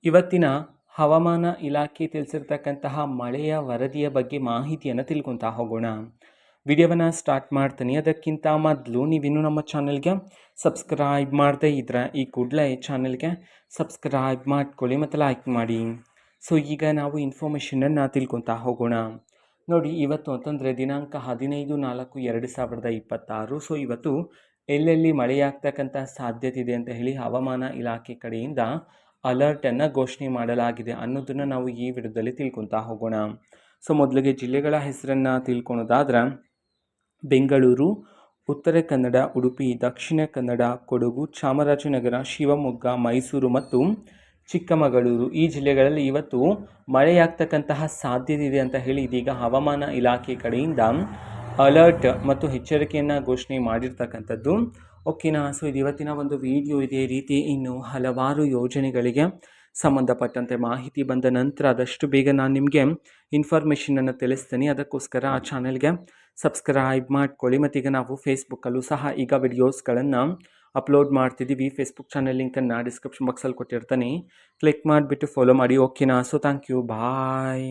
ಇವತ್ತಿನ ಹವಾಮಾನ ಇಲಾಖೆ ತಿಳಿಸಿರ್ತಕ್ಕಂತಹ ಮಳೆಯ ವರದಿಯ ಬಗ್ಗೆ ಮಾಹಿತಿಯನ್ನು ತಿಳ್ಕೊತಾ ಹೋಗೋಣ. ವಿಡಿಯೋವನ್ನು ಸ್ಟಾರ್ಟ್ ಮಾಡ್ತೀನಿ. ಅದಕ್ಕಿಂತ ಮೊದಲು ನೀವಿನ್ನೂ ನಮ್ಮ ಚಾನಲ್ಗೆ ಸಬ್ಸ್ಕ್ರೈಬ್ ಮಾಡದೇ ಇದ್ರೆ ಈ ಕೂಡಲೇ ಚಾನಲ್ಗೆ ಸಬ್ಸ್ಕ್ರೈಬ್ ಮಾಡ್ಕೊಳ್ಳಿ ಮತ್ತು ಲೈಕ್ ಮಾಡಿ. ಸೊ ಈಗ ನಾವು ಇನ್ಫಾರ್ಮೇಷನನ್ನು ತಿಳ್ಕೊತಾ ಹೋಗೋಣ. ನೋಡಿ, ಇವತ್ತು ಅಂತಂದರೆ ದಿನಾಂಕ 15/4/2026. ಸೊ ಇವತ್ತು ಎಲ್ಲೆಲ್ಲಿ ಮಳೆಯಾಗ್ತಕ್ಕಂಥ ಸಾಧ್ಯತೆ ಇದೆ ಅಂತ ಹೇಳಿ ಹವಾಮಾನ ಇಲಾಖೆ ಕಡೆಯಿಂದ ಅಲರ್ಟನ್ನು ಘೋಷಣೆ ಮಾಡಲಾಗಿದೆ ಅನ್ನೋದನ್ನು ನಾವು ಈ ವಿಡಿಯೋದಲ್ಲಿ ತಿಳ್ಕೊತಾ ಹೋಗೋಣ. ಸೊ ಮೊದಲಿಗೆ ಜಿಲ್ಲೆಗಳ ಹೆಸರನ್ನು ತಿಳ್ಕೊಳೋದಾದ್ರೆ, ಬೆಂಗಳೂರು, ಉತ್ತರ ಕನ್ನಡ, ಉಡುಪಿ, ದಕ್ಷಿಣ ಕನ್ನಡ, ಕೊಡಗು, ಚಾಮರಾಜನಗರ, ಶಿವಮೊಗ್ಗ, ಮೈಸೂರು ಮತ್ತು ಚಿಕ್ಕಮಗಳೂರು ಈ ಜಿಲ್ಲೆಗಳಲ್ಲಿ ಇವತ್ತು ಮಳೆಯಾಗ್ತಕ್ಕಂತಹ ಸಾಧ್ಯತೆ ಇದೆ ಅಂತ ಹೇಳಿ ಇದೀಗ ಹವಾಮಾನ ಇಲಾಖೆ ಕಡೆಯಿಂದ ಅಲರ್ಟ್ ಮತ್ತು ಎಚ್ಚರಿಕೆಯನ್ನು ಘೋಷಣೆ ಮಾಡಿರ್ತಕ್ಕಂಥದ್ದು. ಓಕೆನಾ. ಸೊ ಇದು ಇವತ್ತಿನ ಒಂದು ವಿಡಿಯೋ. ಇದೇ ರೀತಿ ಇನ್ನು ಹಲವಾರು ಯೋಜನೆಗಳಿಗೆ ಸಂಬಂಧಪಟ್ಟಂತೆ ಮಾಹಿತಿ ಬಂದ ನಂತರ ಆದಷ್ಟು ಬೇಗ ನಾನು ನಿಮಗೆ ಇನ್ಫಾರ್ಮೇಷನನ್ನು ತಿಳಿಸ್ತೀನಿ. ಅದಕ್ಕೋಸ್ಕರ ಆ ಚಾನಲ್ಗೆ ಸಬ್ಸ್ಕ್ರೈಬ್ ಮಾಡ್ಕೊಳ್ಳಿ. ಮತ್ತೀಗ ನಾವು ಫೇಸ್ಬುಕ್ಕಲ್ಲೂ ಸಹ ಈಗ ವಿಡಿಯೋಸ್ಗಳನ್ನು ಅಪ್ಲೋಡ್ ಮಾಡ್ತಿದ್ದೀವಿ. ಫೇಸ್ಬುಕ್ ಚಾನಲ್ ಲಿಂಕನ್ನು ಡಿಸ್ಕ್ರಿಪ್ಷನ್ ಬಾಕ್ಸಲ್ಲಿ ಕೊಟ್ಟಿರ್ತೀನಿ. ಕ್ಲಿಕ್ ಮಾಡಿಬಿಟ್ಟು ಫಾಲೋ ಮಾಡಿ. ಓಕೆನಾ. So thank you, bye.